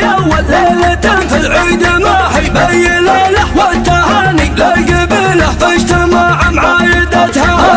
أول ليلة في العيد ما هي بي ليلة، والتهاني للقبيلة في اجتماع معايدتها.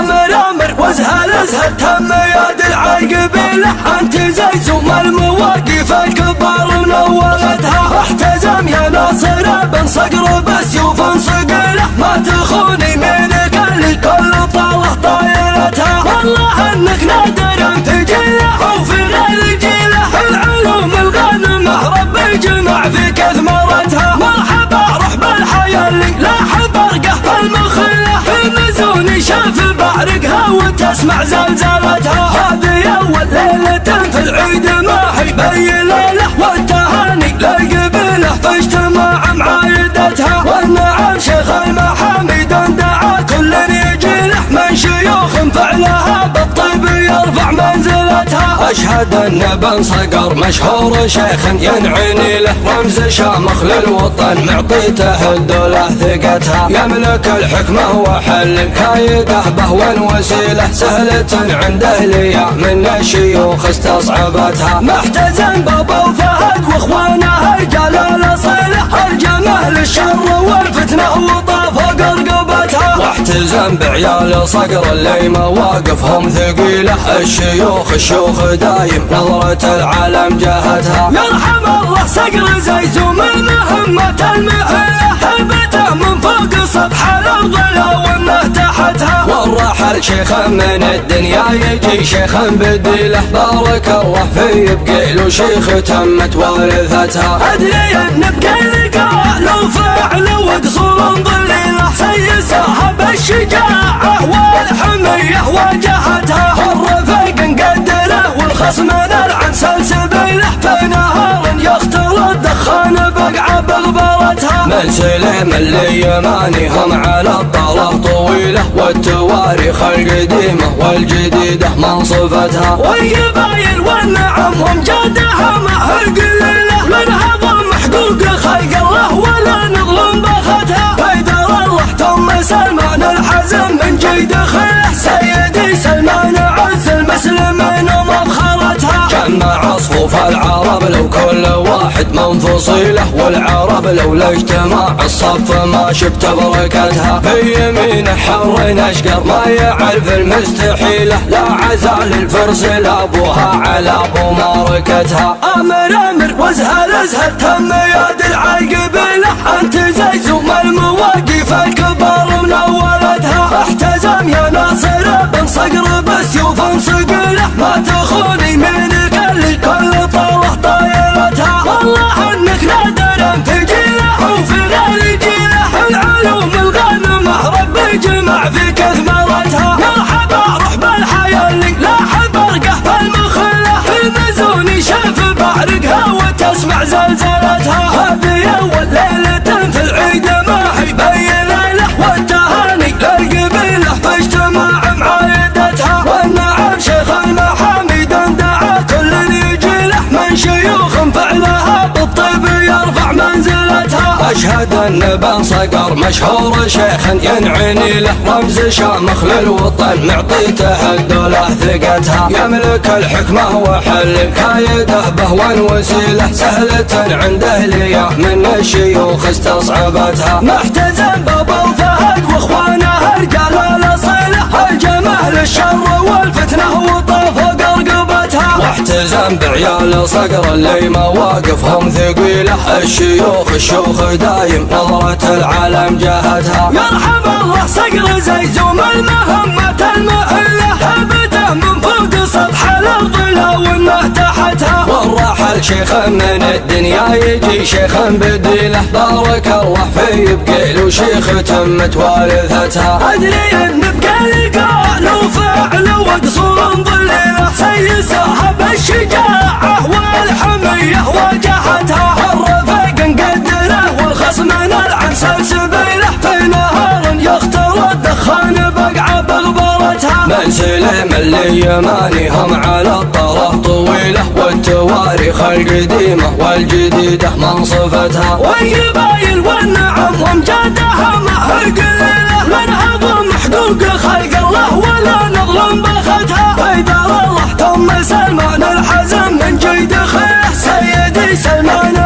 أمر وازهل تم يد العالقبيلة، أنت زي زوم المواقف الكبار منولتها. احتزم يا ناصر بن صقر بسيوف صقيلة، ما تخوني منك الكل طاله طايلتها. والله انك نادر في جيله وفي غير جيله، العلوم الغانمة ربي جمع فيك اثمرتها. مرحبا رحب الحياة اللي لاح برقه في المخيله، في مزون شاف بعرقها وتسمع زلزلتها. هذه اول ليلة في العيد ما هي بي ليلة، والتهاني للقبيلة في اجتماع معايدتها. والنعم شيخ المحامد دعا كل يجي له، من شيوخ فعلها بالطيب يرفع منزلتها. اشهد ان بن صقر مشهور شيخ ينعني له، رمز شامخ للوطن معطيته الدولة ثقتها. يملك الحكمة وحل الكايده به والوسيلة، سهلة عنده ليا من الشيوخ استصعبتها. محتزم بابا وفهد واخوانه رجال الاصيله، الجمه للشر والفتنه وطاف قرقبتها. واحتزم بعيال صقر اللي مواقفهم ثقيله، الشيوخ دايم نظرة العالم جهتها. يرحم الله صقر زي زوم المهمة المهيلة، هبته من فوق سطح الارض لو انه تحتها. والراحل شيخ من الدنيا يجي شيخ بديله، بارك الله في بقيل شيخ تمت ورثتها. ادري ان بقيل قال وفعل وقصور ضليله، سيسها بالشجاعه والحميه واجهتها. الرفيق نقدره والخصم نلعن سلسبيله، في نهار يختلط دخان بقعه بغبرتها. من سليم اليماني هم على الطاله طويله، والتواريخ القديمه والجديده منصفتها. والقبايل والنعم وامجادها ما هي قليله، من هضم حقوق خلق الله ولا نظلم بختها. فيدر الله تم سلمان الحزم من جيد خيله، سيدي سلمان عز المسلمين ومفخرتها. جمع صفوف العرب لو كل واحد من فصيله، والعرب لولا اجتماع الصف ما شفت بركتها. في يمين حر اشقر ما يعرف المستحيله، لا عزال الفرس لابوها على ابو ماركتها. امر وازهل تم يد العالقبيله، انت زي زوم المواقف الكبار منولتها. احتزم يا ناصر بن صقر بسيوف صقيله، ما تخوني منك الكل طاله طايلتها. والله انك نادر في جيله وفي غير جيله، العلوم الغانمه ربي جمع فيك اثمرتها. مرحبا رحب الحياة اللي لاح برقه في المخيله، في مزون شاف بعرقها وتسمع زلزلتها. هذه اول ليلة في العيد ما هي بي ليلة، والتهاني للقبيلة في اجتماع معايدتها. والنعم شيخ المحامد دعا كل يجي له، من شيوخ فعلها بالطيب يرفع منزلتها. اشهد ان بن صقر مشهور شيخ ينعني له، رمز شامخ للوطن معطيته الدولة ثقتها. يملك الحكمة وحل الكايده به والوسيلة، سهلة عنده ليا من الشيوخ استصعبتها. محتزم بابا وفهد واخوانه رجال الاصيله، الجمه للشر والفتنه وطاف قرقبتها. واحتزم بعيال صقر اللي مواقفهم ثقيله، الشيوخ دايم نظرة العالم جهتها. يرحم الله صقر زي زوم المهمة المهيلة، هبته من فوق سطح الارض لو انه تحتها. والراحل شيخ من الدنيا يجي شيخ بديله، بارك الله في بقيل شيخ تمت ورثتها. ادري ان بقيل قال وفعل وقصور ضليله، سيسها بالشجاعه والحميه واجهتها. الرفيق نقدره والخصم نلعن سلسبيله، في نهار يختلط دخان بقعه بغبرتها. من سليم اليماني هم على الطاله طويله، والتواريخ القديمه والجديده منصفتها. والقبايل والنعم وامجادها ما هي قليله، من هضم حقوق خلق الله ولا نظلم بختها. فيدر الله تم سلمان الحزم من جيد خيله، سيدي سلمان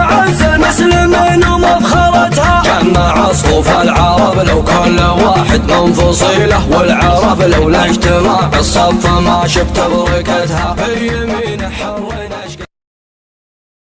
صفوف العرب لو كل واحد من فصيله، والعرب لولا اجتماع الصف ما شفت بركتها. في اليمين حر نشق